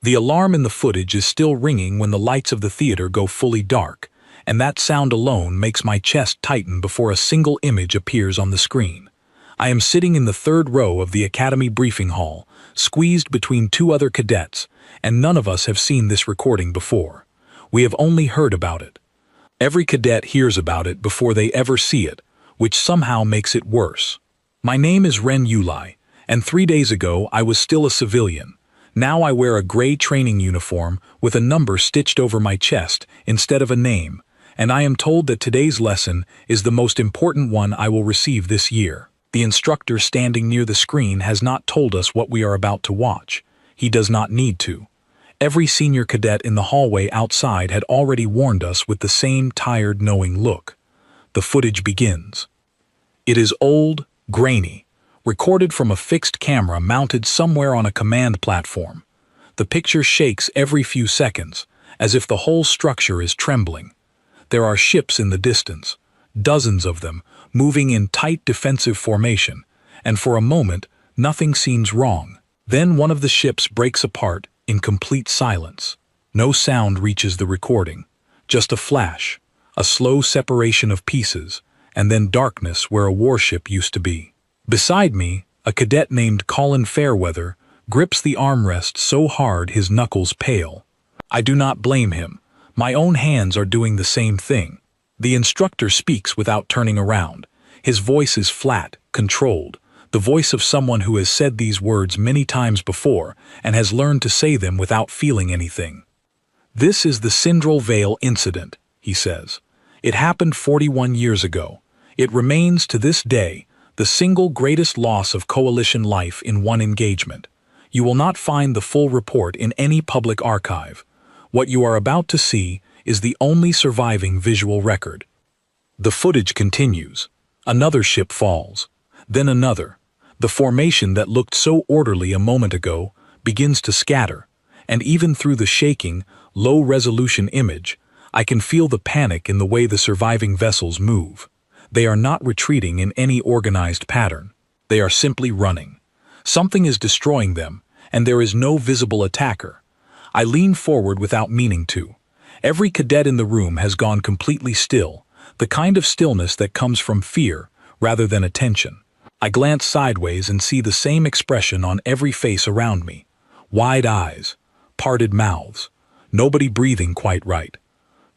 The alarm in the footage is still ringing when the lights of the theater go fully dark, and that sound alone makes my chest tighten before a single image appears on the screen. I am sitting in the third row of the Academy briefing hall, squeezed between two other cadets, and none of us have seen this recording before. We have only heard about it. Every cadet hears about it before they ever see it, which somehow makes it worse. My name is Ren Yulai, and 3 days ago I was still a civilian. Now I wear a gray training uniform with a number stitched over my chest instead of a name, and I am told that today's lesson is the most important one I will receive this year. The instructor standing near the screen has not told us what we are about to watch. He does not need to. Every senior cadet in the hallway outside had already warned us with the same tired, knowing look. The footage begins. It is old, grainy, recorded from a fixed camera mounted somewhere on a command platform. The picture shakes every few seconds, as if the whole structure is trembling. There are ships in the distance, dozens of them, moving in tight defensive formation, and for a moment, nothing seems wrong. Then one of the ships breaks apart in complete silence. No sound reaches the recording, just a flash, a slow separation of pieces, and then darkness where a warship used to be. Beside me, a cadet named Colin Fairweather grips the armrest so hard his knuckles pale. I do not blame him. My own hands are doing the same thing. The instructor speaks without turning around. His voice is flat, controlled, the voice of someone who has said these words many times before and has learned to say them without feeling anything. "This is the Sindral Vale incident," he says. "It happened 41 years ago. It remains to this day the single greatest loss of coalition life in one engagement. You will not find the full report in any public archive. What you are about to see is the only surviving visual record." The footage continues. Another ship falls. Then another. The formation that looked so orderly a moment ago begins to scatter, and even through the shaking, low-resolution image, I can feel the panic in the way the surviving vessels move. They are not retreating in any organized pattern. They are simply running. Something is destroying them, and there is no visible attacker. I lean forward without meaning to. Every cadet in the room has gone completely still, the kind of stillness that comes from fear rather than attention. I glance sideways and see the same expression on every face around me. Wide eyes, parted mouths, nobody breathing quite right.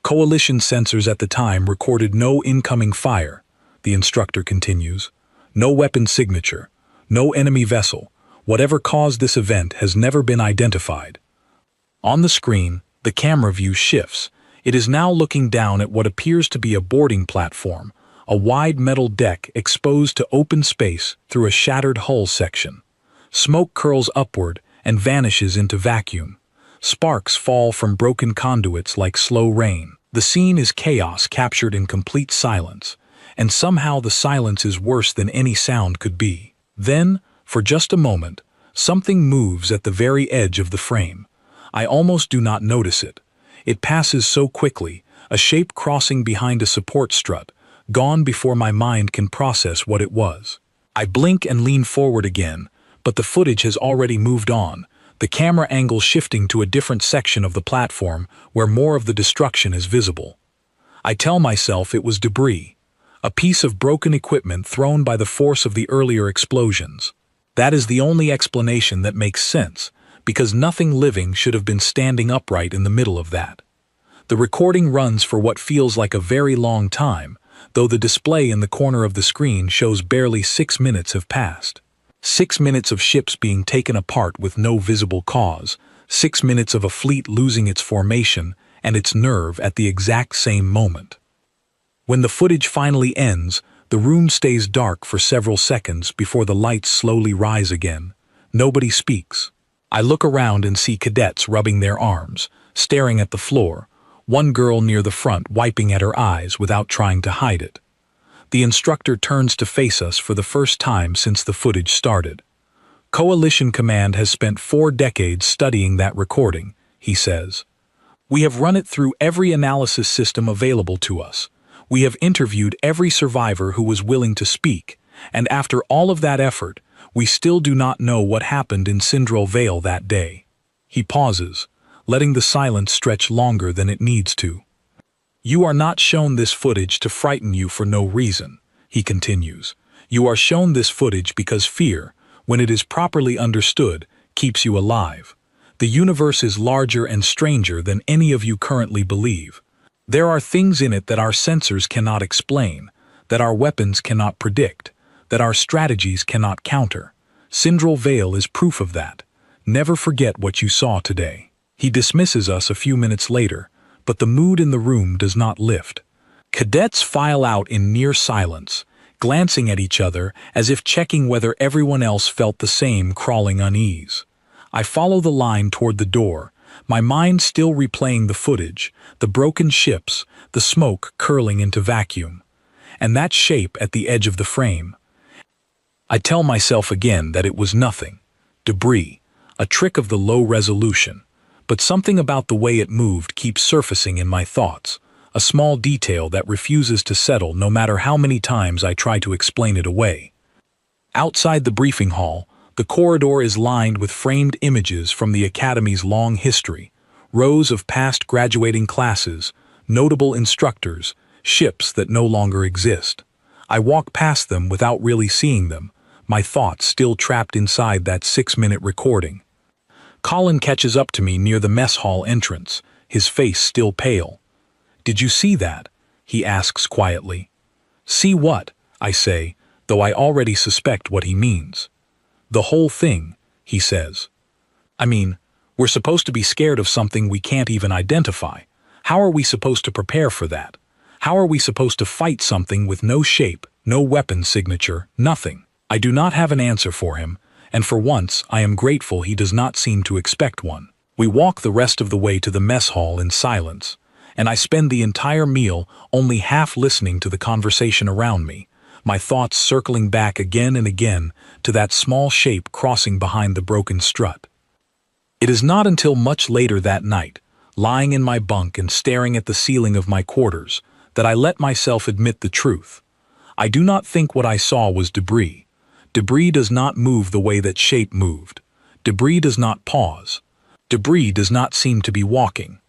Coalition sensors at the time recorded no incoming fire, the instructor continues. No weapon signature, no enemy vessel. Whatever caused this event has never been identified. On the screen, the camera view shifts. It is now looking down at what appears to be a boarding platform, a wide metal deck exposed to open space through a shattered hull section. Smoke curls upward and vanishes into vacuum. Sparks fall from broken conduits like slow rain. The scene is chaos captured in complete silence, and somehow the silence is worse than any sound could be. Then, for just a moment, something moves at the very edge of the frame. I almost do not notice it. It passes so quickly, a shape crossing behind a support strut, gone before my mind can process what it was. I blink and lean forward again, but the footage has already moved on, the camera angle shifting to a different section of the platform where more of the destruction is visible. I tell myself it was debris, a piece of broken equipment thrown by the force of the earlier explosions. That is the only explanation that makes sense, because nothing living should have been standing upright in the middle of that. The recording runs for what feels like a very long time, though the display in the corner of the screen shows barely 6 minutes have passed. 6 minutes of ships being taken apart with no visible cause, 6 minutes of a fleet losing its formation and its nerve at the exact same moment. When the footage finally ends, the room stays dark for several seconds before the lights slowly rise again. Nobody speaks. I look around and see cadets rubbing their arms, staring at the floor, one girl near the front wiping at her eyes without trying to hide it. The instructor turns to face us for the first time since the footage started. Coalition Command has spent 4 decades studying that recording, he says. We have run it through every analysis system available to us. We have interviewed every survivor who was willing to speak, and after all of that effort, we still do not know what happened in Sindral Vale that day. He pauses, letting the silence stretch longer than it needs to. You are not shown this footage to frighten you for no reason, he continues. You are shown this footage because fear, when it is properly understood, keeps you alive. The universe is larger and stranger than any of you currently believe. There are things in it that our sensors cannot explain, that our weapons cannot predict, that our strategies cannot counter. Sindral Vale is proof of that. Never forget what you saw today. He dismisses us a few minutes later, but the mood in the room does not lift. Cadets file out in near silence, glancing at each other as if checking whether everyone else felt the same crawling unease. I follow the line toward the door, my mind still replaying the footage, the broken ships, the smoke curling into vacuum, and that shape at the edge of the frame. I tell myself again that it was nothing. Debris, a trick of the low resolution. But something about the way it moved keeps surfacing in my thoughts, a small detail that refuses to settle no matter how many times I try to explain it away. Outside the briefing hall, the corridor is lined with framed images from the Academy's long history, rows of past graduating classes, notable instructors, ships that no longer exist. I walk past them without really seeing them, my thoughts still trapped inside that 6-minute recording. Colin catches up to me near the mess hall entrance, his face still pale. "Did you see that?" he asks quietly. "See what?" I say, though I already suspect what he means. "The whole thing," he says. "I mean, we're supposed to be scared of something we can't even identify. How are we supposed to prepare for that? How are we supposed to fight something with no shape, no weapon signature, nothing?" I do not have an answer for him, and for once I am grateful he does not seem to expect one. We walk the rest of the way to the mess hall in silence, and I spend the entire meal only half listening to the conversation around me, my thoughts circling back again and again to that small shape crossing behind the broken strut. It is not until much later that night, lying in my bunk and staring at the ceiling of my quarters, that I let myself admit the truth. I do not think what I saw was debris. Debris does not move the way that shape moved. Debris does not pause. Debris does not seem to be walking.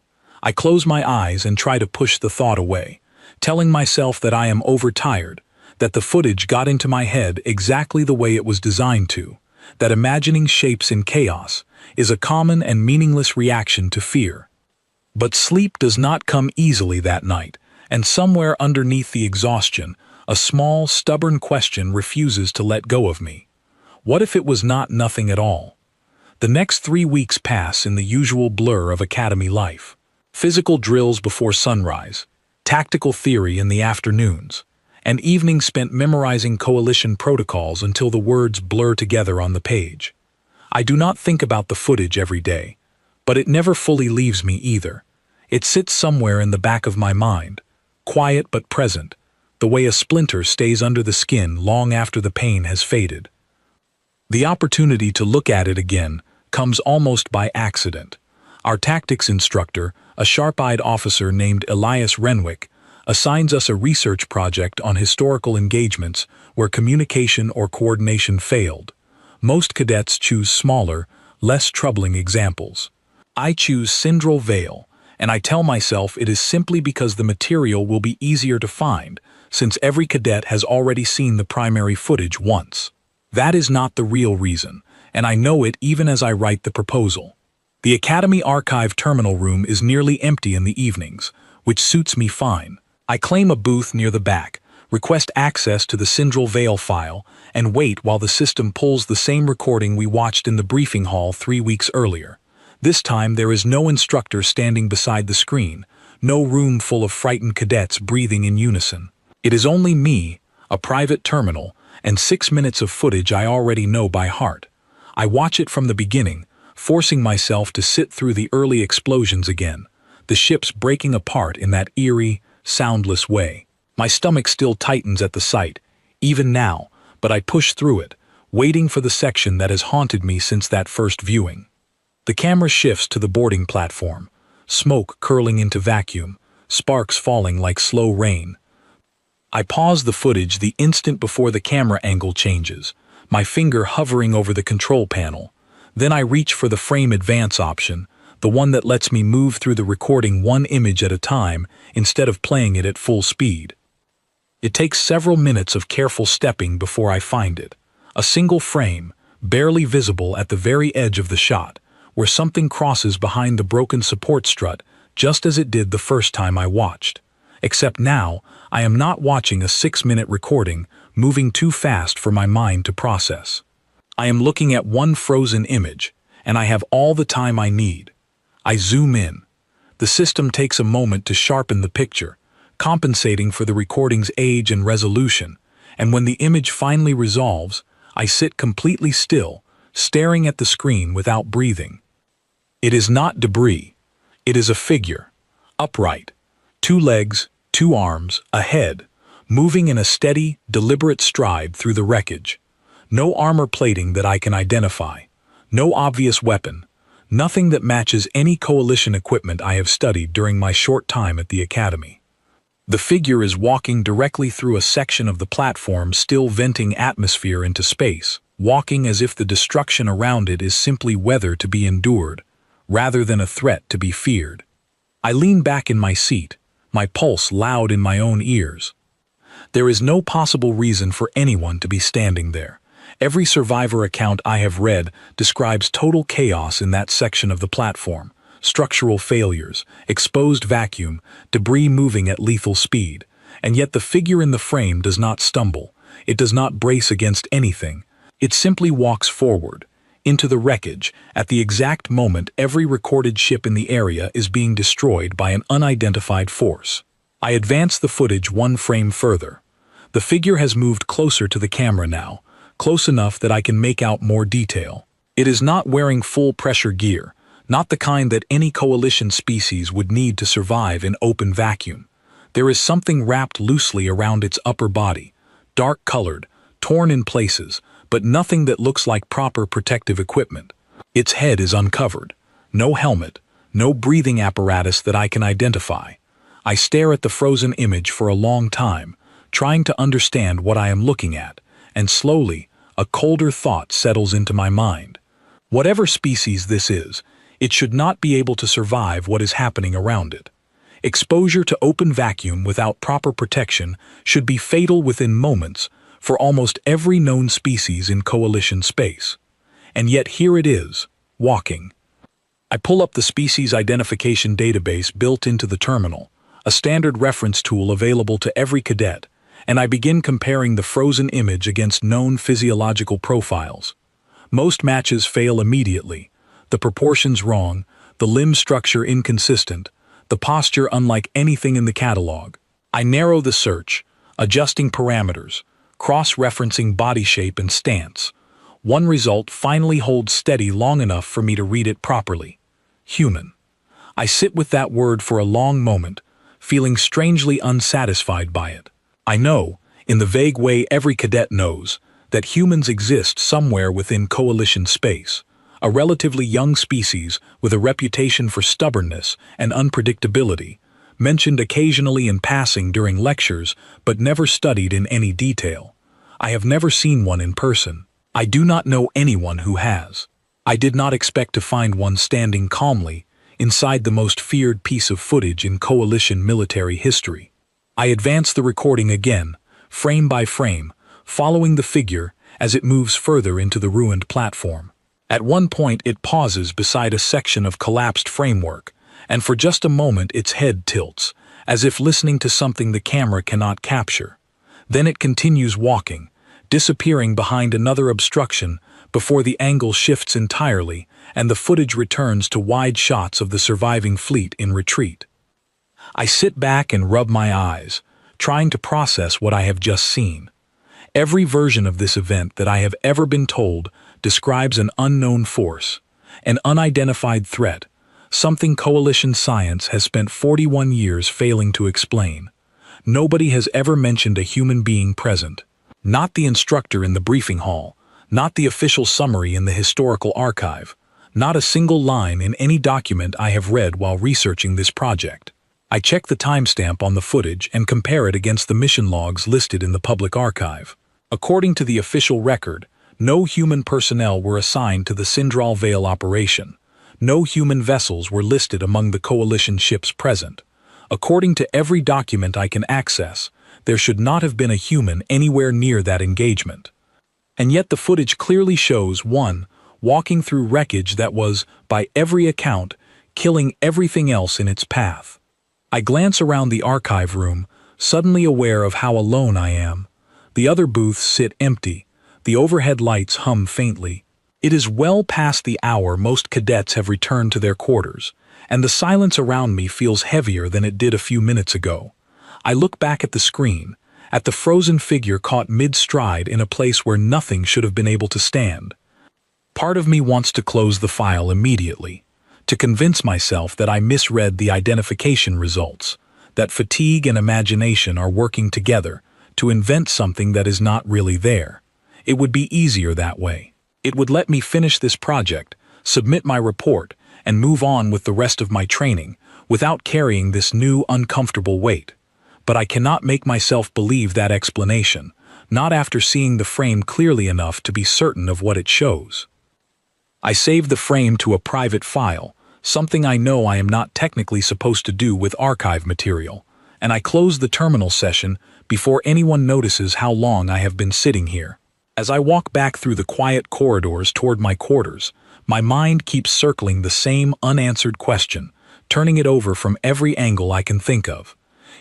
I close my eyes and try to push the thought away, telling myself that I am overtired, that the footage got into my head exactly the way it was designed to, that imagining shapes in chaos is a common and meaningless reaction to fear. But sleep does not come easily that night, and somewhere underneath the exhaustion, a small, stubborn question refuses to let go of me. What if it was not nothing at all? The next 3 weeks pass in the usual blur of academy life. Physical drills before sunrise, tactical theory in the afternoons, and evenings spent memorizing coalition protocols until the words blur together on the page. I do not think about the footage every day, but it never fully leaves me either. It sits somewhere in the back of my mind, quiet but present, the way a splinter stays under the skin long after the pain has faded. The opportunity to look at it again comes almost by accident. Our tactics instructor, a sharp-eyed officer named Elias Renwick, assigns us a research project on historical engagements where communication or coordination failed. Most cadets choose smaller, less troubling examples. I choose Sindral Vale, and I tell myself it is simply because the material will be easier to find, since every cadet has already seen the primary footage once. That is not the real reason, and I know it even as I write the proposal. The Academy Archive terminal room is nearly empty in the evenings, which suits me fine. I claim a booth near the back, request access to the Sindral Vale file, and wait while the system pulls the same recording we watched in the briefing hall 3 weeks earlier. This time there is no instructor standing beside the screen, no room full of frightened cadets breathing in unison. It is only me, a private terminal, and 6 minutes of footage I already know by heart. I watch it from the beginning, forcing myself to sit through the early explosions again, the ships breaking apart in that eerie, soundless way. My stomach still tightens at the sight, even now, but I push through it, waiting for the section that has haunted me since that first viewing. The camera shifts to the boarding platform, smoke curling into vacuum, sparks falling like slow rain. I pause the footage the instant before the camera angle changes, my finger hovering over the control panel. Then I reach for the frame advance option, the one that lets me move through the recording one image at a time instead of playing it at full speed. It takes several minutes of careful stepping before I find it. A single frame, barely visible at the very edge of the shot, where something crosses behind the broken support strut just as it did the first time I watched. Except now, I am not watching a 6-minute recording moving too fast for my mind to process. I am looking at one frozen image, and I have all the time I need. I zoom in. The system takes a moment to sharpen the picture, compensating for the recording's age and resolution, and when the image finally resolves, I sit completely still, staring at the screen without breathing. It is not debris. It is a figure, upright, 2 legs, 2 arms, a head, moving in a steady, deliberate stride through the wreckage. No armor plating that I can identify, no obvious weapon, nothing that matches any coalition equipment I have studied during my short time at the academy. The figure is walking directly through a section of the platform still venting atmosphere into space, walking as if the destruction around it is simply weather to be endured, rather than a threat to be feared. I lean back in my seat, my pulse loud in my own ears. There is no possible reason for anyone to be standing there. Every survivor account I have read describes total chaos in that section of the platform. Structural failures, exposed vacuum, debris moving at lethal speed. And yet the figure in the frame does not stumble. It does not brace against anything. It simply walks forward, into the wreckage, at the exact moment every recorded ship in the area is being destroyed by an unidentified force. I advance the footage one frame further. The figure has moved closer to the camera now, close enough that I can make out more detail. It is not wearing full pressure gear, not the kind that any coalition species would need to survive in open vacuum. There is something wrapped loosely around its upper body, dark-colored, torn in places, but nothing that looks like proper protective equipment. Its head is uncovered. No helmet, no breathing apparatus that I can identify. I stare at the frozen image for a long time, trying to understand what I am looking at, and slowly, a colder thought settles into my mind. Whatever species this is, it should not be able to survive what is happening around it. Exposure to open vacuum without proper protection should be fatal within moments for almost every known species in coalition space. And yet here it is, walking. I pull up the species identification database built into the terminal, a standard reference tool available to every cadet, and I begin comparing the frozen image against known physiological profiles. Most matches fail immediately. The proportions wrong, the limb structure inconsistent, the posture unlike anything in the catalog. I narrow the search, adjusting parameters, cross-referencing body shape and stance. One result finally holds steady long enough for me to read it properly. Human. I sit with that word for a long moment, feeling strangely unsatisfied by it. I know, in the vague way every cadet knows, that humans exist somewhere within coalition space. A relatively young species with a reputation for stubbornness and unpredictability, mentioned occasionally in passing during lectures but never studied in any detail. I have never seen one in person. I do not know anyone who has. I did not expect to find one standing calmly inside the most feared piece of footage in coalition military history. I advance the recording again, frame by frame, following the figure as it moves further into the ruined platform. At one point it pauses beside a section of collapsed framework, and for just a moment its head tilts, as if listening to something the camera cannot capture. Then it continues walking, disappearing behind another obstruction before the angle shifts entirely and the footage returns to wide shots of the surviving fleet in retreat. I sit back and rub my eyes, trying to process what I have just seen. Every version of this event that I have ever been told describes an unknown force, an unidentified threat, something coalition science has spent 41 years failing to explain. Nobody has ever mentioned a human being present. Not the instructor in the briefing hall, not the official summary in the historical archive, not a single line in any document I have read while researching this project. I check the timestamp on the footage and compare it against the mission logs listed in the public archive. According to the official record, No human personnel were assigned to the Sindral Vale operation. No human vessels were listed among the Coalition ships present. According to every document I can access, there should not have been a human anywhere near that engagement. And yet the footage clearly shows one walking through wreckage that was, by every account, killing everything else in its path. I glance around the archive room, suddenly aware of how alone I am. The other booths sit empty. The overhead lights hum faintly. It is well past the hour most cadets have returned to their quarters, and the silence around me feels heavier than it did a few minutes ago. I look back at the screen, at the frozen figure caught mid-stride in a place where nothing should have been able to stand. Part of me wants to close the file immediately, to convince myself that I misread the identification results, that fatigue and imagination are working together to invent something that is not really there. It would be easier that way. It would let me finish this project, submit my report, and move on with the rest of my training without carrying this new uncomfortable weight. But I cannot make myself believe that explanation, not after seeing the frame clearly enough to be certain of what it shows. I save the frame to a private file, something I know I am not technically supposed to do with archive material, and I close the terminal session before anyone notices how long I have been sitting here. As I walk back through the quiet corridors toward my quarters, my mind keeps circling the same unanswered question, turning it over from every angle I can think of.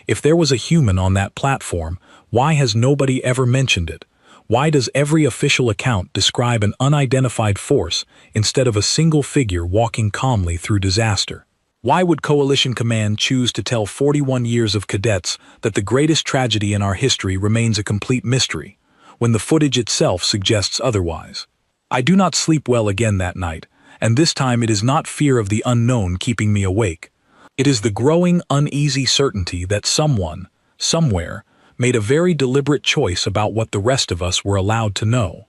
If there was a human on that platform, why has nobody ever mentioned it? Why does every official account describe an unidentified force instead of a single figure walking calmly through disaster? Why would Coalition Command choose to tell 41 years of cadets that the greatest tragedy in our history remains a complete mystery, when the footage itself suggests otherwise? I do not sleep well again that night, and this time it is not fear of the unknown keeping me awake. It is the growing, uneasy certainty that someone, somewhere, made a very deliberate choice about what the rest of us were allowed to know.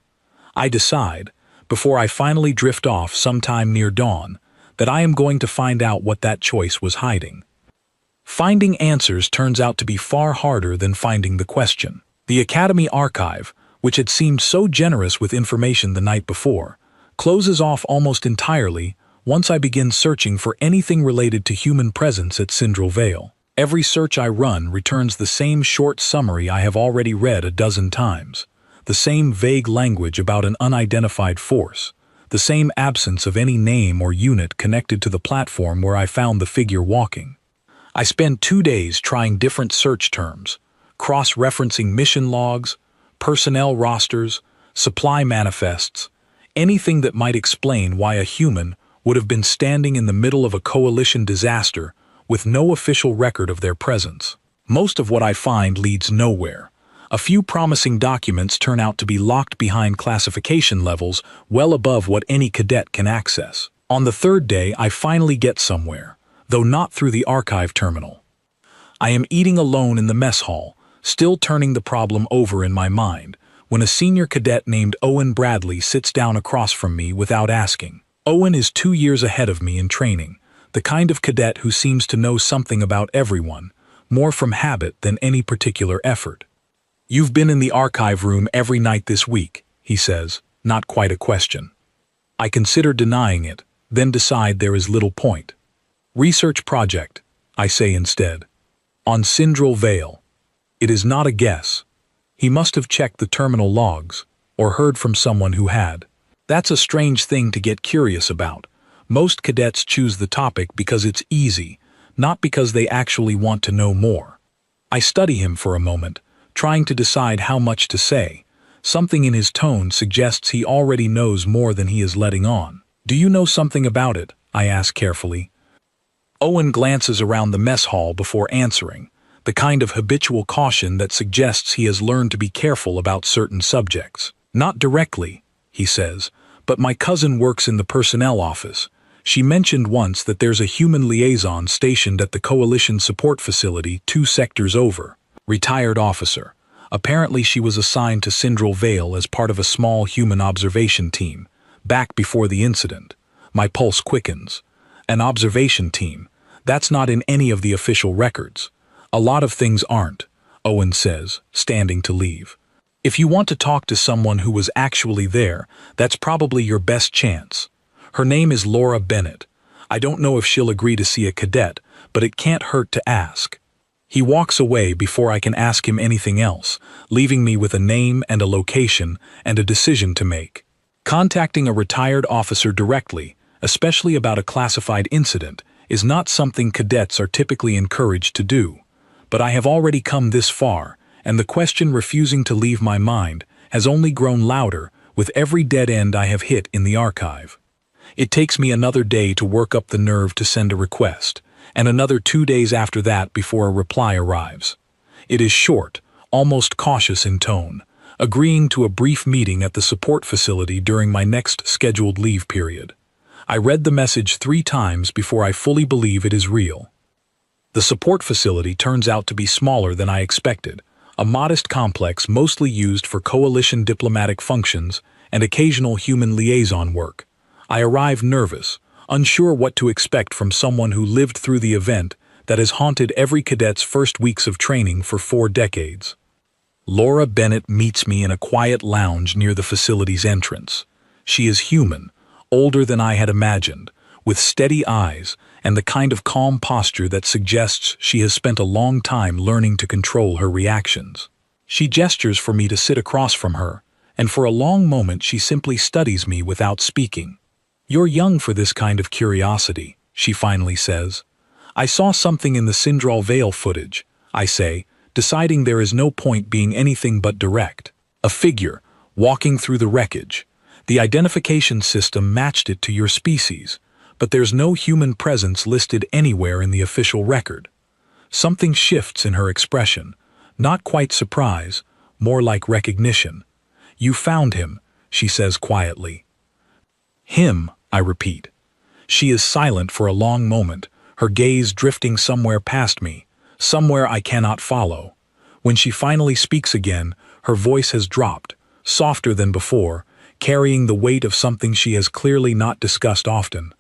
I decide, before I finally drift off sometime near dawn, that I am going to find out what that choice was hiding. Finding answers turns out to be far harder than finding the question. The Academy archive, which had seemed so generous with information the night before, closes off almost entirely once I begin searching for anything related to human presence at Sindral Vale. Every search I run returns the same short summary I have already read a dozen times, the same vague language about an unidentified force, the same absence of any name or unit connected to the platform where I found the figure walking. I spend 2 days trying different search terms, cross-referencing mission logs, personnel rosters, supply manifests, anything that might explain why a human would have been standing in the middle of a coalition disaster with no official record of their presence. Most of what I find leads nowhere. A few promising documents turn out to be locked behind classification levels well above what any cadet can access. On the 3rd day, I finally get somewhere, though not through the archive terminal. I am eating alone in the mess hall, still turning the problem over in my mind, when a senior cadet named Owen Bradley sits down across from me without asking. Owen is 2 years ahead of me in training, the kind of cadet who seems to know something about everyone, more from habit than any particular effort. "You've been in the archive room every night this week," he says, not quite a question. I consider denying it, then decide there is little point. "Research project," I say instead. "On Sindral Vale." It is not a guess. He must have checked the terminal logs, or heard from someone who had. That's a strange thing to get curious about. Most cadets choose the topic because it's easy, not because they actually want to know more. I study him for a moment, trying to decide how much to say. Something in his tone suggests he already knows more than he is letting on. "Do you know something about it?" I ask carefully. Owen glances around the mess hall before answering, the kind of habitual caution that suggests he has learned to be careful about certain subjects. "Not directly," he says, "but my cousin works in the personnel office. She mentioned once that there's a human liaison stationed at the Coalition support facility 2 sectors over. Retired officer. Apparently she was assigned to Sindral Vale as part of a small human observation team, back before the incident. My pulse quickens. An observation team. That's not in any of the official records. A lot of things aren't," Owen says, standing to leave. If you want to talk to someone who was actually there, that's probably your best chance. Her name is Laura Bennett. I don't know if she'll agree to see a cadet, but it can't hurt to ask. He walks away before I can ask him anything else, leaving me with a name and a location and a decision to make. Contacting a retired officer directly, especially about a classified incident, is not something cadets are typically encouraged to do. But I have already come this far, and the question refusing to leave my mind has only grown louder with every dead end I have hit in the archive. It takes me another day to work up the nerve to send a request, and another 2 days after that before a reply arrives. It is short, almost cautious in tone, agreeing to a brief meeting at the support facility during my next scheduled leave period. I read the message 3 times before I fully believe it is real. The support facility turns out to be smaller than I expected, a modest complex mostly used for coalition diplomatic functions and occasional human liaison work. I arrive nervous, unsure what to expect from someone who lived through the event that has haunted every cadet's first weeks of training for 4 decades. Laura Bennett meets me in a quiet lounge near the facility's entrance. She is human, older than I had imagined, with steady eyes and the kind of calm posture that suggests she has spent a long time learning to control her reactions. She gestures for me to sit across from her, and for a long moment she simply studies me without speaking. "You're young for this kind of curiosity," she finally says. "I saw something in the Sindral Vale footage," I say, deciding there is no point being anything but direct. "A figure, walking through the wreckage. The identification system matched it to your species, but there's no human presence listed anywhere in the official record." Something shifts in her expression, not quite surprise, more like recognition. "You found him," she says quietly. "Him," I repeat. She is silent for a long moment, her gaze drifting somewhere past me, somewhere I cannot follow. When she finally speaks again, her voice has dropped, softer than before, carrying the weight of something she has clearly not discussed often.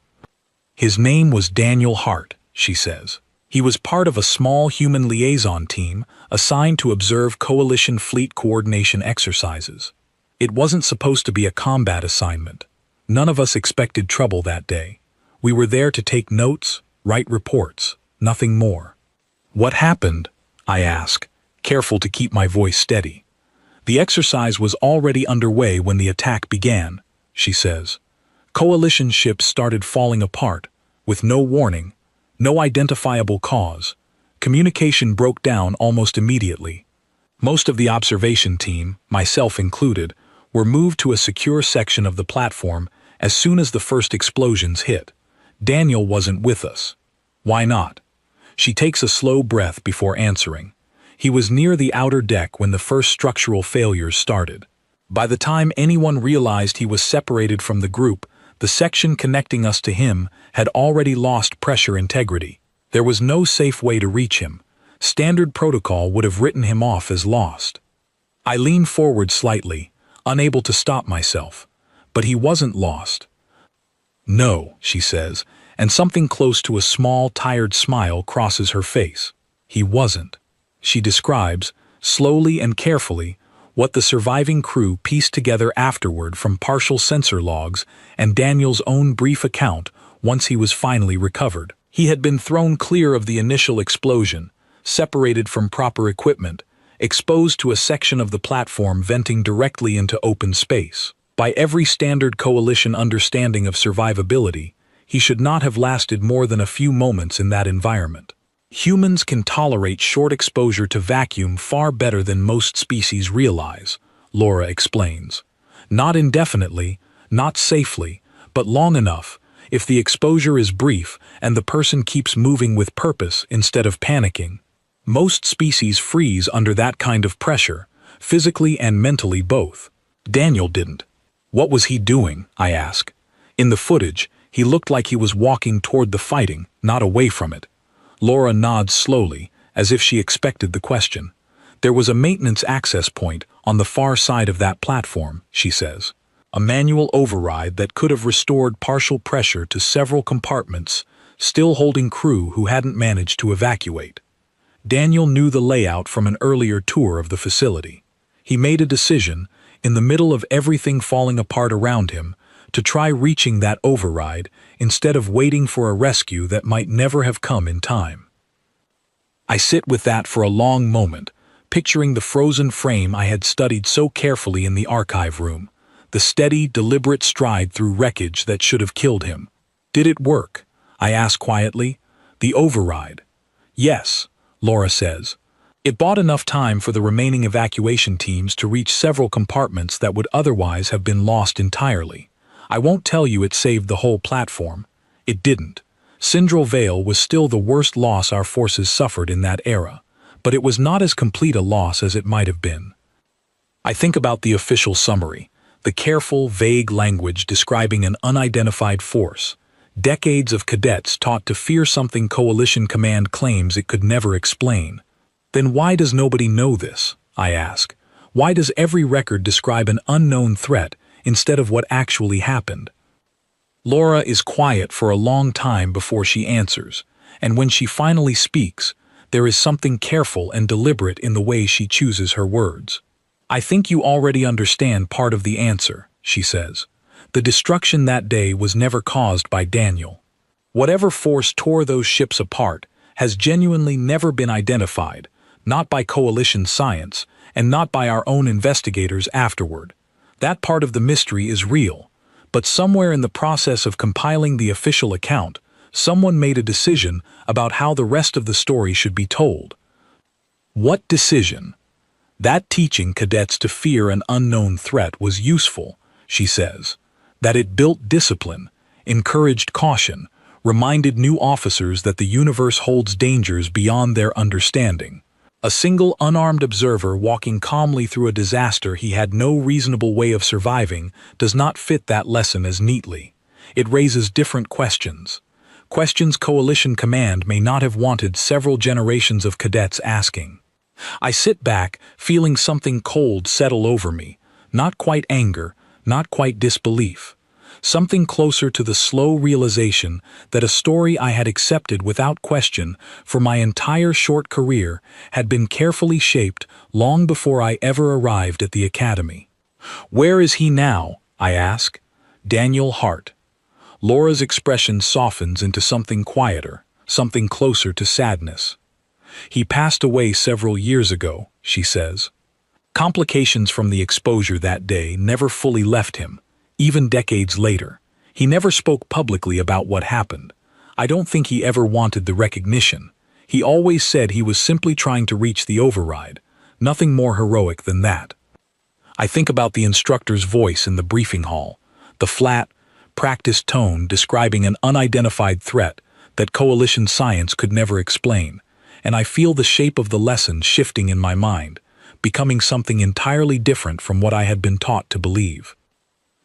"His name was Daniel Hart," she says. "He was part of a small human liaison team assigned to observe coalition fleet coordination exercises. It wasn't supposed to be a combat assignment. None of us expected trouble that day. We were there to take notes, write reports, nothing more." "What happened?" I ask, careful to keep my voice steady. "The exercise was already underway when the attack began," she says. "Coalition ships started falling apart, with no warning, no identifiable cause. Communication broke down almost immediately. Most of the observation team, myself included, were moved to a secure section of the platform as soon as the first explosions hit. Daniel wasn't with us." "Why not?" She takes a slow breath before answering. "He was near the outer deck when the first structural failures started. By the time anyone realized he was separated from the group, the section connecting us to him had already lost pressure integrity. There was no safe way to reach him. Standard protocol would have written him off as lost." I lean forward slightly, unable to stop myself. "But he wasn't lost." "No," she says, and something close to a small, tired smile crosses her face. "He wasn't." She describes, slowly and carefully, what the surviving crew pieced together afterward from partial sensor logs and Daniel's own brief account once he was finally recovered. He had been thrown clear of the initial explosion, separated from proper equipment, exposed to a section of the platform venting directly into open space. By every standard coalition understanding of survivability, he should not have lasted more than a few moments in that environment. Humans can tolerate short exposure to vacuum far better than most species realize, Laura explains. Not indefinitely, not safely, but long enough, if the exposure is brief and the person keeps moving with purpose instead of panicking. Most species freeze under that kind of pressure, physically and mentally both. Daniel didn't. "What was he doing?" I ask. "In the footage, he looked like he was walking toward the fighting, not away from it." Laura nods slowly, as if she expected the question. "There was a maintenance access point on the far side of that platform," she says. "A manual override that could have restored partial pressure to several compartments, still holding crew who hadn't managed to evacuate. Daniel knew the layout from an earlier tour of the facility. He made a decision, in the middle of everything falling apart around him, to try reaching that override instead of waiting for a rescue that might never have come in time. I sit with that for a long moment, picturing the frozen frame I had studied so carefully in the archive room, the steady, deliberate stride through wreckage that should have killed him. Did it work? I ask quietly. The override. Yes, Laura says. It bought enough time for the remaining evacuation teams to reach several compartments that would otherwise have been lost entirely. I won't tell you it saved the whole platform. It didn't. Sindral Vale was still the worst loss our forces suffered in that era, but it was not as complete a loss as it might have been. I think about the official summary, the careful, vague language describing an unidentified force, decades of cadets taught to fear something Coalition Command claims it could never explain. Then why does nobody know this? I ask. Why does every record describe an unknown threat instead of what actually happened? Laura is quiet for a long time before she answers, and when she finally speaks, there is something careful and deliberate in the way she chooses her words. I think you already understand part of the answer, she says. The destruction that day was never caused by Daniel. Whatever force tore those ships apart has genuinely never been identified, not by coalition science, and not by our own investigators afterward. That part of the mystery is real, but somewhere in the process of compiling the official account, someone made a decision about how the rest of the story should be told. What decision? That teaching cadets to fear an unknown threat was useful, she says. That it built discipline, encouraged caution, reminded new officers that the universe holds dangers beyond their understanding. A single unarmed observer walking calmly through a disaster he had no reasonable way of surviving does not fit that lesson as neatly. It raises different questions. Questions Coalition Command may not have wanted several generations of cadets asking. I sit back, feeling something cold settle over me, not quite anger, not quite disbelief. Something closer to the slow realization that a story I had accepted without question for my entire short career had been carefully shaped long before I ever arrived at the academy. Where is he now? I ask. Daniel Hart. Laura's expression softens into something quieter, something closer to sadness. He passed away several years ago, she says. Complications from the exposure that day never fully left him. Even decades later, he never spoke publicly about what happened. I don't think he ever wanted the recognition. He always said he was simply trying to reach the override, nothing more heroic than that. I think about the instructor's voice in the briefing hall, the flat, practiced tone describing an unidentified threat that coalition science could never explain, and I feel the shape of the lesson shifting in my mind, becoming something entirely different from what I had been taught to believe.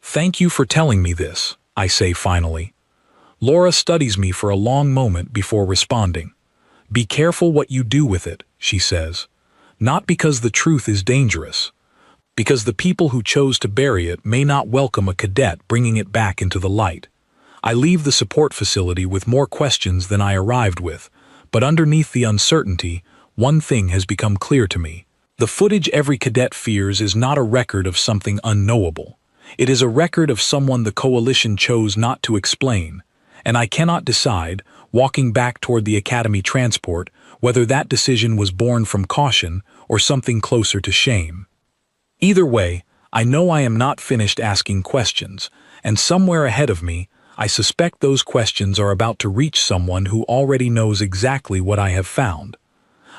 Thank you for telling me this, I say finally. Laura studies me for a long moment before responding. Be careful what you do with it, she says. Not because the truth is dangerous, because the people who chose to bury it may not welcome a cadet bringing it back into the light. I leave the support facility with more questions than I arrived with, but underneath the uncertainty, one thing has become clear to me. The footage every cadet fears is not a record of something unknowable. It is a record of someone the coalition chose not to explain, and I cannot decide, walking back toward the academy transport, whether that decision was born from caution or something closer to shame. Either way, I know I am not finished asking questions, and somewhere ahead of me, I suspect those questions are about to reach someone who already knows exactly what I have found.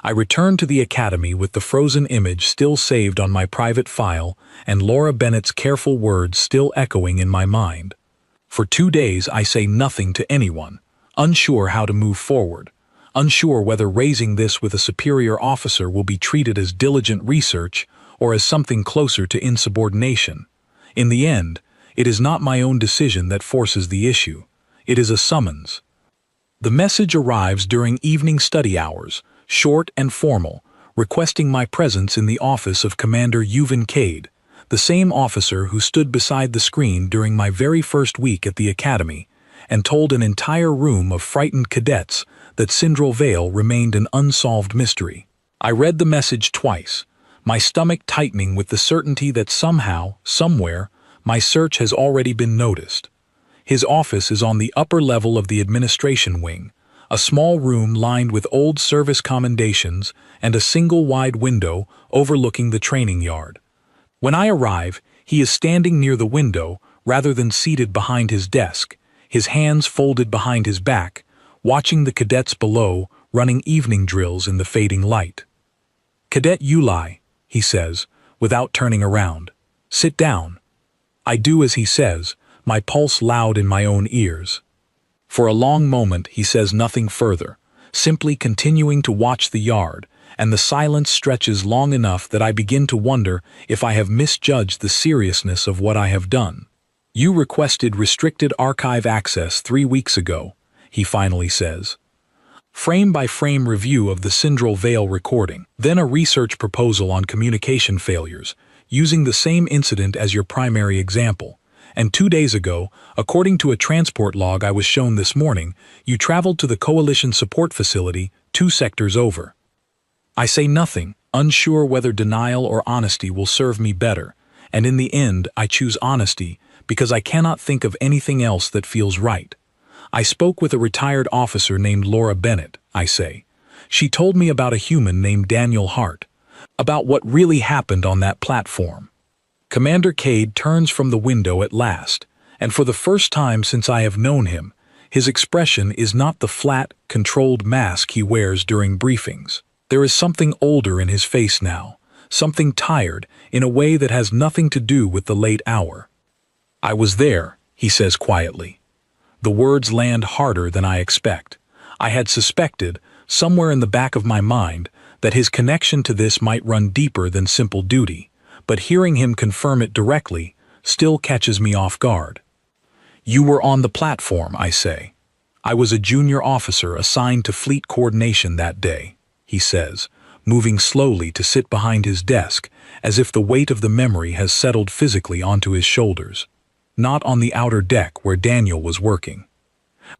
I return to the academy with the frozen image still saved on my private file and Laura Bennett's careful words still echoing in my mind. For 2 days I say nothing to anyone, unsure how to move forward, unsure whether raising this with a superior officer will be treated as diligent research or as something closer to insubordination. In the end, it is not my own decision that forces the issue. It is a summons. The message arrives during evening study hours, short and formal, requesting my presence in the office of Commander Euvan Cade, the same officer who stood beside the screen during my very first week at the academy, and told an entire room of frightened cadets that Sindral Vale remained an unsolved mystery. I read the message twice, my stomach tightening with the certainty that somehow, somewhere, my search has already been noticed. His office is on the upper level of the administration wing, a small room lined with old service commendations and a single wide window overlooking the training yard. When I arrive, he is standing near the window rather than seated behind his desk, his hands folded behind his back, watching the cadets below running evening drills in the fading light. "Cadet Uli," he says, without turning around. "Sit down." I do as he says, my pulse loud in my own ears. For a long moment he says nothing further, simply continuing to watch the yard, and the silence stretches long enough that I begin to wonder if I have misjudged the seriousness of what I have done. "You requested restricted archive access 3 weeks ago," he finally says. Frame-by-frame review of the Syndrome Vale recording, then a research proposal on communication failures, using the same incident as your primary example. And 2 days ago, according to a transport log I was shown this morning, you traveled to the Coalition support facility 2 sectors over. I say nothing, unsure whether denial or honesty will serve me better, and in the end I choose honesty because I cannot think of anything else that feels right. "I spoke with a retired officer named Laura Bennett," I say. "She told me about a human named Daniel Hart, about what really happened on that platform." Commander Cade turns from the window at last, and for the first time since I have known him, his expression is not the flat, controlled mask he wears during briefings. There is something older in his face now, something tired in a way that has nothing to do with the late hour. "I was there," he says quietly. The words land harder than I expect. I had suspected, somewhere in the back of my mind, that his connection to this might run deeper than simple duty, but hearing him confirm it directly still catches me off guard. "You were on the platform," I say. "I was a junior officer assigned to fleet coordination that day," he says, moving slowly to sit behind his desk, as if the weight of the memory has settled physically onto his shoulders. Not on the outer deck where Daniel was working.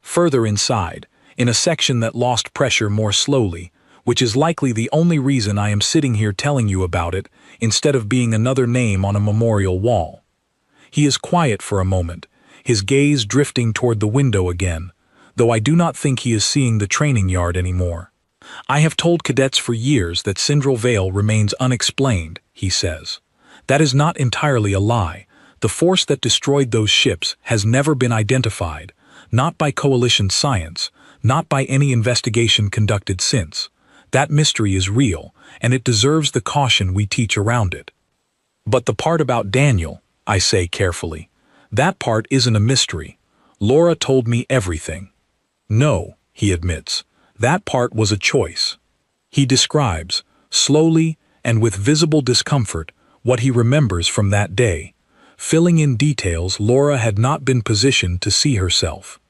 Further inside, in a section that lost pressure more slowly, which is likely the only reason I am sitting here telling you about it, instead of being another name on a memorial wall. He is quiet for a moment, his gaze drifting toward the window again, though I do not think he is seeing the training yard anymore. "I have told cadets for years that Syndrome Vale remains unexplained," he says. "That is not entirely a lie. The force that destroyed those ships has never been identified, not by coalition science, not by any investigation conducted since. That mystery is real, and it deserves the caution we teach around it." "But the part about Daniel," I say carefully, "that part isn't a mystery. Laura told me everything." "No," he admits, "that part was a choice." He describes, slowly and with visible discomfort, what he remembers from that day, filling in details Laura had not been positioned to see herself.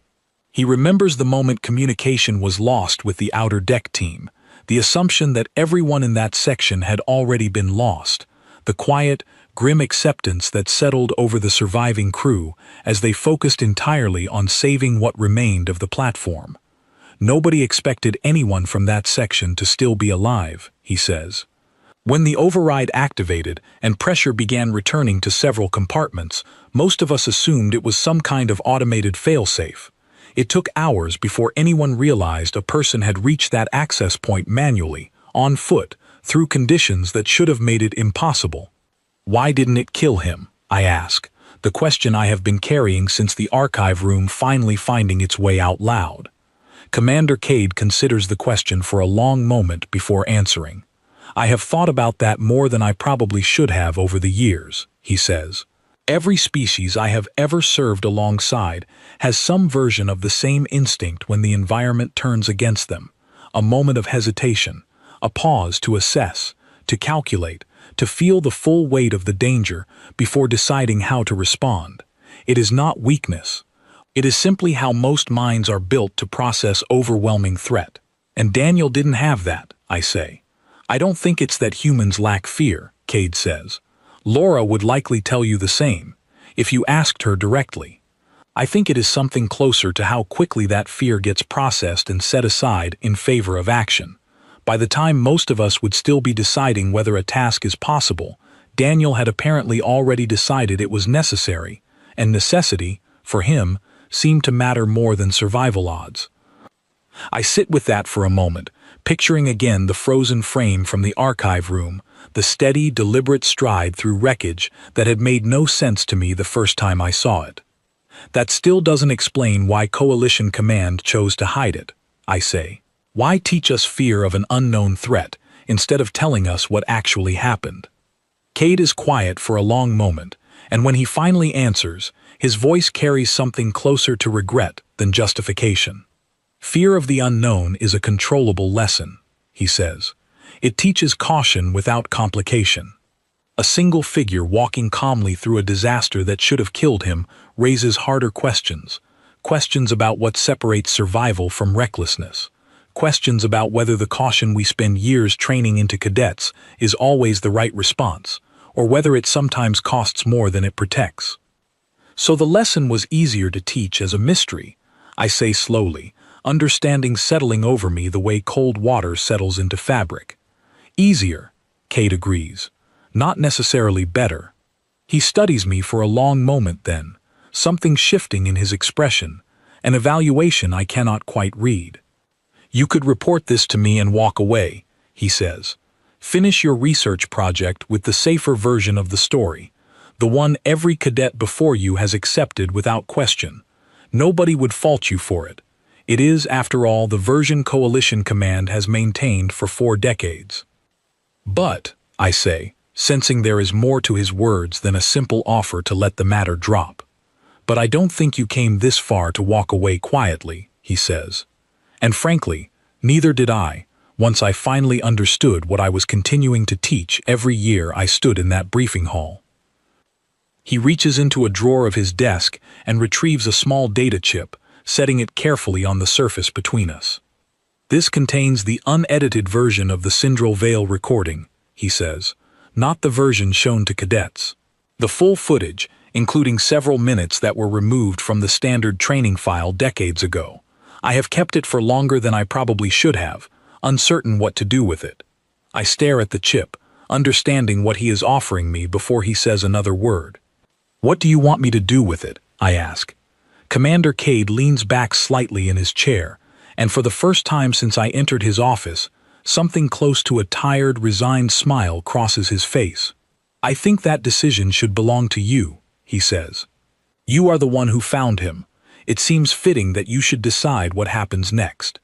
He remembers the moment communication was lost with the outer deck team, the assumption that everyone in that section had already been lost, the quiet, grim acceptance that settled over the surviving crew as they focused entirely on saving what remained of the platform. "Nobody expected anyone from that section to still be alive," he says. "When the override activated and pressure began returning to several compartments, most of us assumed it was some kind of automated failsafe. It took hours before anyone realized a person had reached that access point manually, on foot, through conditions that should have made it impossible." "Why didn't it kill him?" I ask, the question I have been carrying since the archive room finally finding its way out loud. Commander Cade considers the question for a long moment before answering. "I have thought about that more than I probably should have over the years," he says. "Every species I have ever served alongside has some version of the same instinct when the environment turns against them, a moment of hesitation, a pause to assess, to calculate, to feel the full weight of the danger before deciding how to respond. It is not weakness. It is simply how most minds are built to process overwhelming threat. And Daniel didn't have that," I say. "I don't think it's that humans lack fear," Cade says. "Laura would likely tell you the same, if you asked her directly. I think it is something closer to how quickly that fear gets processed and set aside in favor of action. By the time most of us would still be deciding whether a task is possible, Daniel had apparently already decided it was necessary, and necessity, for him, seemed to matter more than survival odds. I sit with that for a moment, picturing again the frozen frame from the archive room, the steady, deliberate stride through wreckage that had made no sense to me the first time I saw it. That still doesn't explain why Coalition Command chose to hide it, I say. Why teach us fear of an unknown threat instead of telling us what actually happened? Cade is quiet for a long moment, and when he finally answers, his voice carries something closer to regret than justification. Fear of the unknown is a controllable lesson, he says. It teaches caution without complication. A single figure walking calmly through a disaster that should have killed him raises harder questions. Questions about what separates survival from recklessness. Questions about whether the caution we spend years training into cadets is always the right response, or whether it sometimes costs more than it protects. So the lesson was easier to teach as a mystery, I say slowly, understanding settling over me the way cold water settles into fabric. Easier, Cade agrees. Not necessarily better. He studies me for a long moment then, something shifting in his expression, an evaluation I cannot quite read. You could report this to me and walk away, he says. Finish your research project with the safer version of the story, the one every cadet before you has accepted without question. Nobody would fault you for it. It is, after all, the version Coalition Command has maintained for 4 decades. But, I say, sensing there is more to his words than a simple offer to let the matter drop. But I don't think you came this far to walk away quietly, he says. And frankly, neither did I, once I finally understood what I was continuing to teach every year I stood in that briefing hall. He reaches into a drawer of his desk and retrieves a small data chip, setting it carefully on the surface between us. This contains the unedited version of the Syndrome Vale recording, he says, not the version shown to cadets. The full footage, including several minutes that were removed from the standard training file decades ago. I have kept it for longer than I probably should have, uncertain what to do with it. I stare at the chip, understanding what he is offering me before he says another word. What do you want me to do with it? I ask. Commander Cade leans back slightly in his chair, and for the first time since I entered his office, something close to a tired, resigned smile crosses his face. I think that decision should belong to you, he says. You are the one who found him. It seems fitting that you should decide what happens next.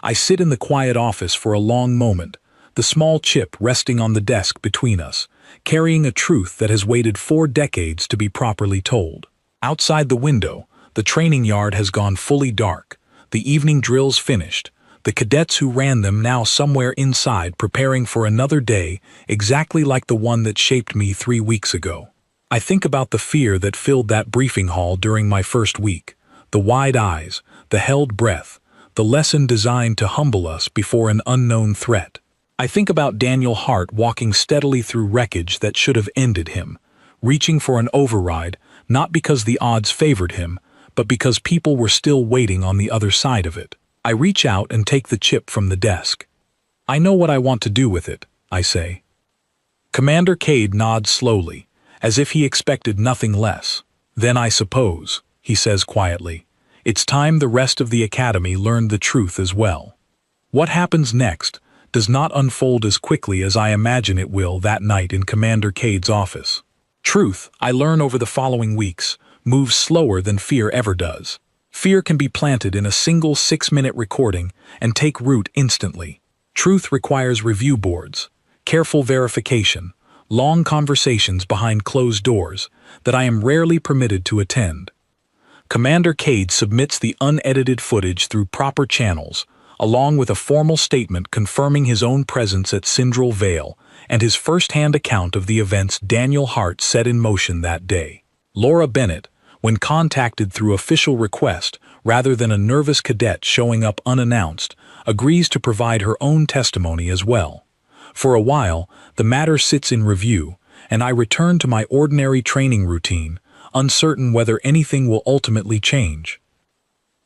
I sit in the quiet office for a long moment, the small chip resting on the desk between us, carrying a truth that has waited 4 decades to be properly told. Outside the window, the training yard has gone fully dark, the evening drills finished, the cadets who ran them now somewhere inside preparing for another day exactly like the one that shaped me 3 weeks ago. I think about the fear that filled that briefing hall during my first week, the wide eyes, the held breath, the lesson designed to humble us before an unknown threat. I think about Daniel Hart walking steadily through wreckage that should have ended him, reaching for an override, not because the odds favored him, but because people were still waiting on the other side of it. I reach out and take the chip from the desk. I know what I want to do with it, I say. Commander Cade nods slowly, as if he expected nothing less. Then I suppose, he says quietly, it's time the rest of the academy learned the truth as well. What happens next does not unfold as quickly as I imagine it will that night in Commander Cade's office. Truth, I learn over the following weeks, moves slower than fear ever does. Fear can be planted in a single 6-minute recording and take root instantly. Truth requires review boards, careful verification, long conversations behind closed doors that I am rarely permitted to attend. Commander Cade submits the unedited footage through proper channels, along with a formal statement confirming his own presence at Syndrome Vale and his first-hand account of the events Daniel Hart set in motion that day. Laura Bennett, when contacted through official request rather than a nervous cadet showing up unannounced, agrees to provide her own testimony as well. For a while, the matter sits in review, and I return to my ordinary training routine, uncertain whether anything will ultimately change.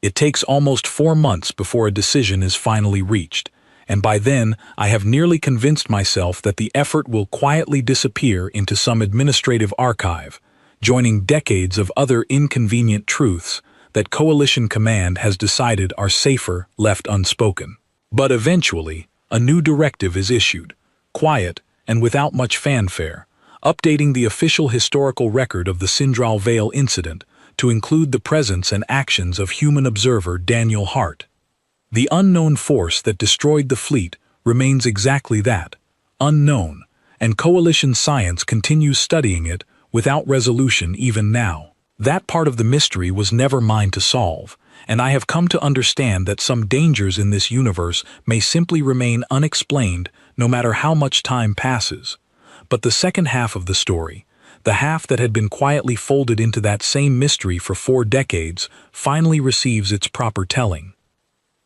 It takes almost 4 months before a decision is finally reached, and by then I have nearly convinced myself that the effort will quietly disappear into some administrative archive, joining decades of other inconvenient truths that Coalition Command has decided are safer left unspoken. But eventually, a new directive is issued, quiet and without much fanfare, updating the official historical record of the Sindral Vale incident to include the presence and actions of human observer Daniel Hart. The unknown force that destroyed the fleet remains exactly that, unknown, and Coalition science continues studying it without resolution even now. That part of the mystery was never mine to solve, and I have come to understand that some dangers in this universe may simply remain unexplained no matter how much time passes. But the second half of the story, the half that had been quietly folded into that same mystery for 4 decades, finally receives its proper telling.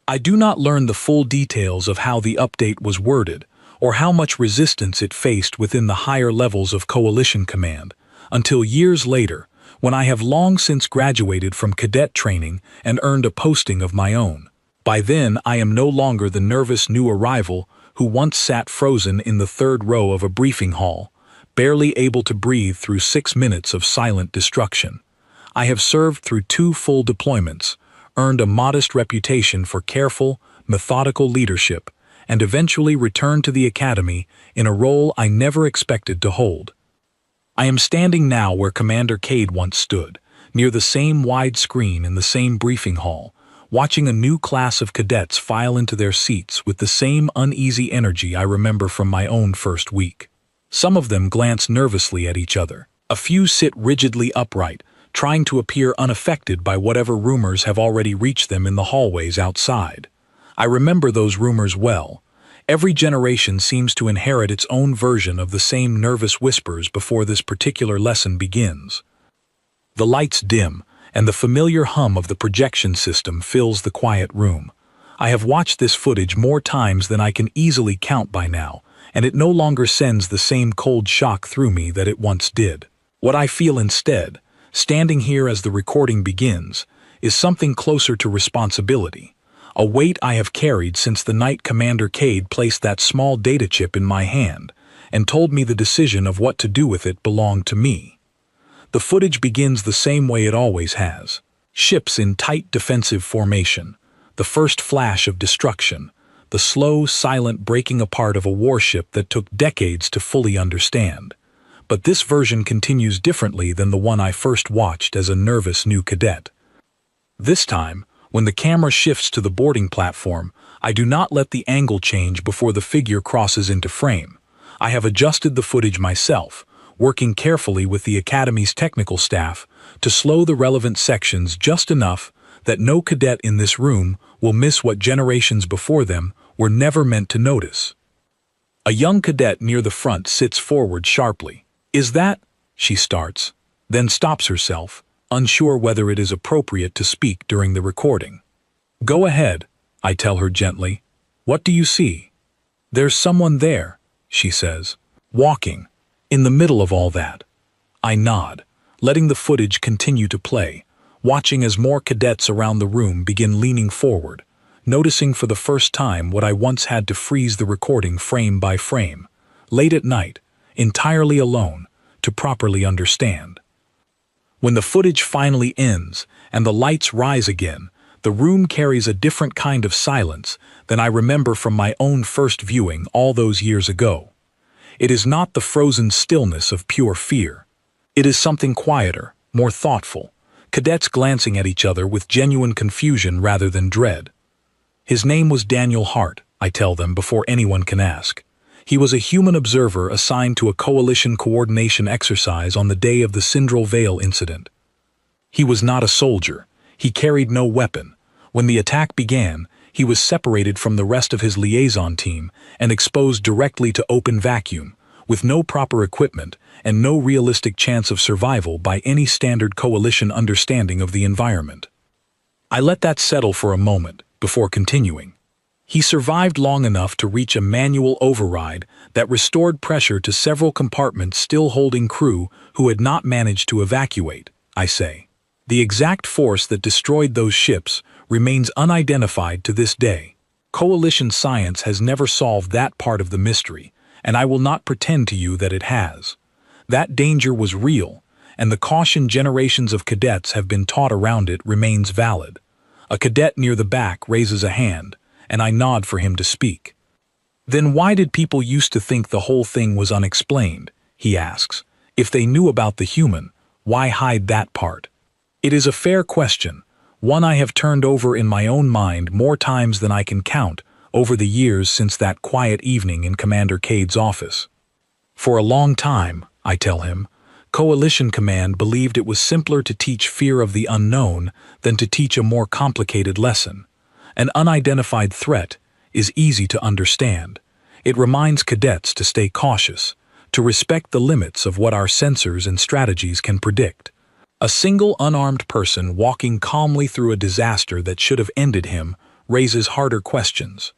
I do not learn the full details of how the update was worded, or how much resistance it faced within the higher levels of Coalition Command, until years later, when I have long since graduated from cadet training and earned a posting of my own. By then, I am no longer the nervous new arrival who once sat frozen in the 3rd row of a briefing hall, barely able to breathe through 6 minutes of silent destruction. I have served through 2 full deployments, earned a modest reputation for careful, methodical leadership, and eventually returned to the academy in a role I never expected to hold. I am standing now where Commander Cade once stood, near the same wide screen in the same briefing hall, watching a new class of cadets file into their seats with the same uneasy energy I remember from my own first week. Some of them glance nervously at each other. A few sit rigidly upright, trying to appear unaffected by whatever rumors have already reached them in the hallways outside. I remember those rumors well. Every generation seems to inherit its own version of the same nervous whispers before this particular lesson begins. The lights dim, and the familiar hum of the projection system fills the quiet room. I have watched this footage more times than I can easily count by now, and it no longer sends the same cold shock through me that it once did. What I feel instead, standing here as the recording begins, is something closer to responsibility, a weight I have carried since the night Commander Cade placed that small data chip in my hand and told me the decision of what to do with it belonged to me. The footage begins the same way it always has. Ships in tight defensive formation, the first flash of destruction, the slow, silent breaking apart of a warship that took decades to fully understand. But this version continues differently than the one I first watched as a nervous new cadet. This time, when the camera shifts to the boarding platform, I do not let the angle change before the figure crosses into frame. I have adjusted the footage myself, working carefully with the Academy's technical staff to slow the relevant sections just enough that no cadet in this room will miss what generations before them were never meant to notice. A young cadet near the front sits forward sharply. "Is that?" she starts, then stops herself, unsure whether it is appropriate to speak during the recording. "Go ahead," I tell her gently. "What do you see?" "There's someone there," she says, "walking, in the middle of all that." I nod, letting the footage continue to play, watching as more cadets around the room begin leaning forward, noticing for the first time what I once had to freeze the recording frame by frame, late at night, entirely alone, to properly understand. When the footage finally ends and the lights rise again, the room carries a different kind of silence than I remember from my own first viewing all those years ago. It is not the frozen stillness of pure fear. It is something quieter, more thoughtful, cadets glancing at each other with genuine confusion rather than dread. His name was Daniel Hart, I tell them before anyone can ask. He was a human observer assigned to a coalition coordination exercise on the day of the Sindral Vale incident. He was not a soldier. He carried no weapon. When the attack began, he was separated from the rest of his liaison team and exposed directly to open vacuum, with no proper equipment and no realistic chance of survival by any standard coalition understanding of the environment. I let that settle for a moment before continuing. He survived long enough to reach a manual override that restored pressure to several compartments still holding crew who had not managed to evacuate, I say. The exact force that destroyed those ships remains unidentified to this day. Coalition science has never solved that part of the mystery, and I will not pretend to you that it has. That danger was real, and the caution generations of cadets have been taught around it remains valid. A cadet near the back raises a hand, and I nod for him to speak. Then why did people used to think the whole thing was unexplained, he asks. If they knew about the human, why hide that part? It is a fair question, one I have turned over in my own mind more times than I can count over the years since that quiet evening in Commander Cade's office. For a long time, I tell him, Coalition Command believed it was simpler to teach fear of the unknown than to teach a more complicated lesson. An unidentified threat is easy to understand. It reminds cadets to stay cautious, to respect the limits of what our sensors and strategies can predict. A single unarmed person walking calmly through a disaster that should have ended him raises harder questions.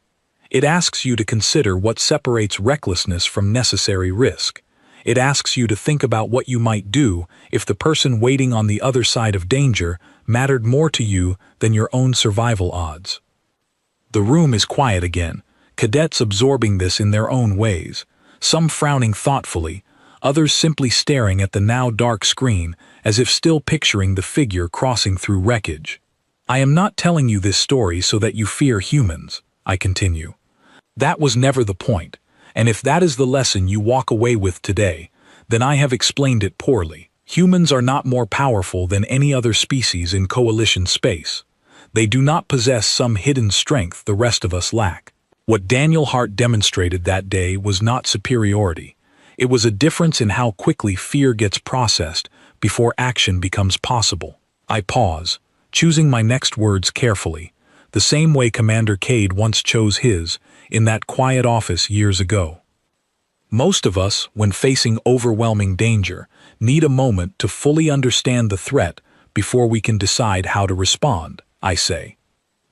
It asks you to consider what separates recklessness from necessary risk. It asks you to think about what you might do if the person waiting on the other side of danger mattered more to you than your own survival odds. The room is quiet again, cadets absorbing this in their own ways, some frowning thoughtfully, others simply staring at the now dark screen as if still picturing the figure crossing through wreckage. I am not telling you this story so that you fear humans, I continue. That was never the point, and if that is the lesson you walk away with today, then I have explained it poorly. Humans are not more powerful than any other species in coalition space. They do not possess some hidden strength the rest of us lack. What Daniel Hart demonstrated that day was not superiority. It was a difference in how quickly fear gets processed before action becomes possible. I pause, choosing my next words carefully, the same way Commander Cade once chose his, in that quiet office years ago. Most of us, when facing overwhelming danger, need a moment to fully understand the threat before we can decide how to respond, I say.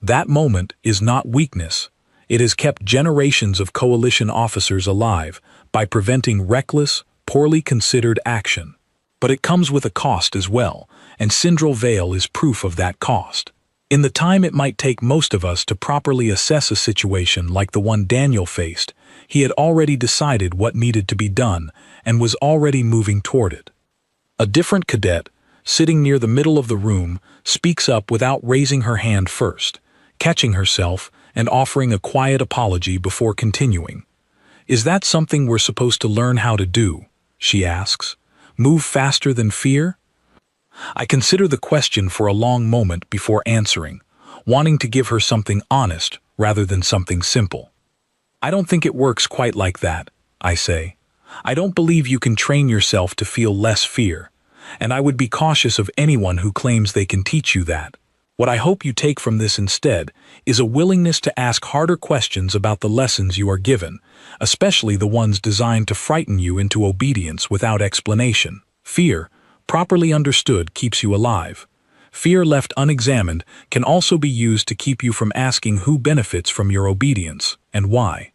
That moment is not weakness. It has kept generations of coalition officers alive by preventing reckless, poorly considered action. But it comes with a cost as well, and Syndrome Vale is proof of that cost. In the time it might take most of us to properly assess a situation like the one Daniel faced, he had already decided what needed to be done and was already moving toward it. A different cadet, sitting near the middle of the room, speaks up without raising her hand first, catching herself and offering a quiet apology before continuing. "Is that something we're supposed to learn how to do?" she asks. "Move faster than fear?" I consider the question for a long moment before answering, wanting to give her something honest rather than something simple. "I don't think it works quite like that," I say. "I don't believe you can train yourself to feel less fear, and I would be cautious of anyone who claims they can teach you that. What I hope you take from this instead is a willingness to ask harder questions about the lessons you are given, especially the ones designed to frighten you into obedience without explanation. Fear, properly understood, keeps you alive. Fear left unexamined can also be used to keep you from asking who benefits from your obedience and why."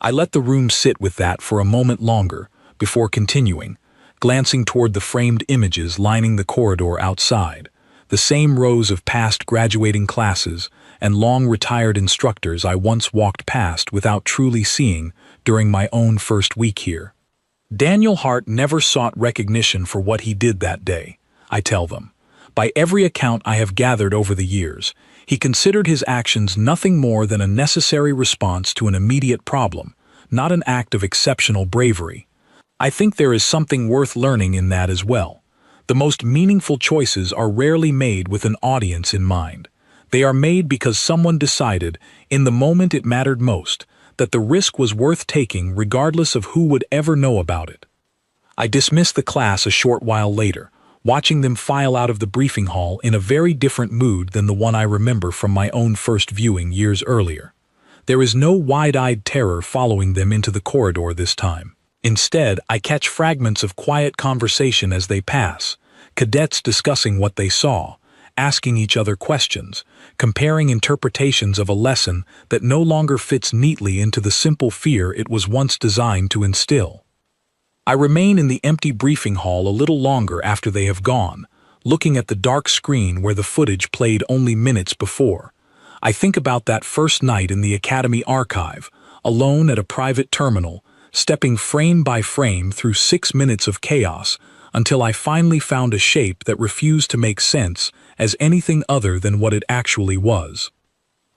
I let the room sit with that for a moment longer before continuing, glancing toward the framed images lining the corridor outside, the same rows of past graduating classes and long-retired instructors I once walked past without truly seeing during my own first week here. Daniel Hart never sought recognition for what he did that day, I tell them. By every account I have gathered over the years, he considered his actions nothing more than a necessary response to an immediate problem, not an act of exceptional bravery. I think there is something worth learning in that as well. The most meaningful choices are rarely made with an audience in mind. They are made because someone decided, in the moment it mattered most, that the risk was worth taking regardless of who would ever know about it. I dismissed the class a short while later, watching them file out of the briefing hall in a very different mood than the one I remember from my own first viewing years earlier. There is no wide-eyed terror following them into the corridor this time. Instead, I catch fragments of quiet conversation as they pass, cadets discussing what they saw, asking each other questions, comparing interpretations of a lesson that no longer fits neatly into the simple fear it was once designed to instill. I remain in the empty briefing hall a little longer after they have gone, looking at the dark screen where the footage played only minutes before. I think about that first night in the Academy archive, alone at a private terminal, stepping frame by frame through 6 minutes of chaos until I finally found a shape that refused to make sense as anything other than what it actually was.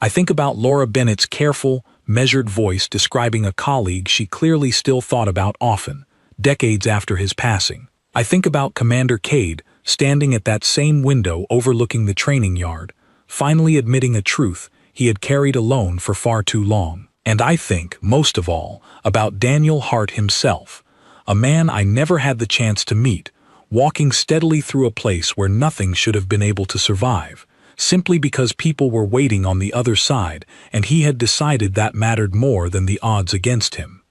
I think about Laura Bennett's careful, measured voice describing a colleague she clearly still thought about often, decades after his passing. I think about Commander Cade standing at that same window overlooking the training yard, finally admitting a truth he had carried alone for far too long. And I think, most of all, about Daniel Hart himself, a man I never had the chance to meet, walking steadily through a place where nothing should have been able to survive, simply because people were waiting on the other side and he had decided that mattered more than the odds against him.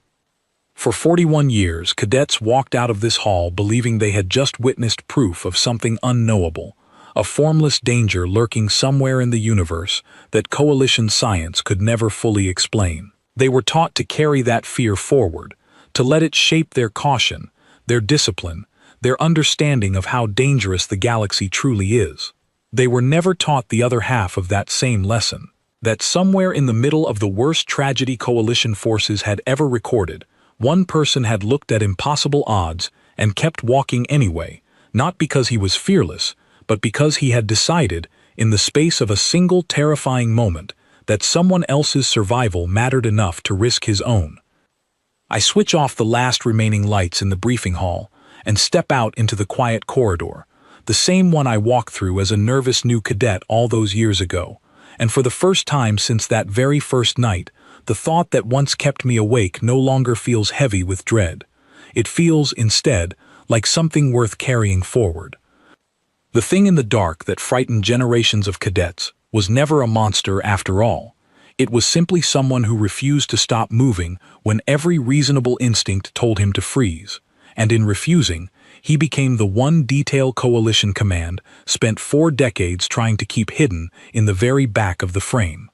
For 41 years, cadets walked out of this hall believing they had just witnessed proof of something unknowable, a formless danger lurking somewhere in the universe that coalition science could never fully explain. They were taught to carry that fear forward, to let it shape their caution, their discipline, their understanding of how dangerous the galaxy truly is. They were never taught the other half of that same lesson, that somewhere in the middle of the worst tragedy coalition forces had ever recorded, one person had looked at impossible odds and kept walking anyway, not because he was fearless, but because he had decided, in the space of a single terrifying moment, that someone else's survival mattered enough to risk his own. I switch off the last remaining lights in the briefing hall and step out into the quiet corridor, the same one I walked through as a nervous new cadet all those years ago, and for the first time since that very first night, the thought that once kept me awake no longer feels heavy with dread. It feels, instead, like something worth carrying forward. The thing in the dark that frightened generations of cadets was never a monster after all. It was simply someone who refused to stop moving when every reasonable instinct told him to freeze, and in refusing, he became the one detail coalition command spent 4 decades trying to keep hidden in the very back of the frame.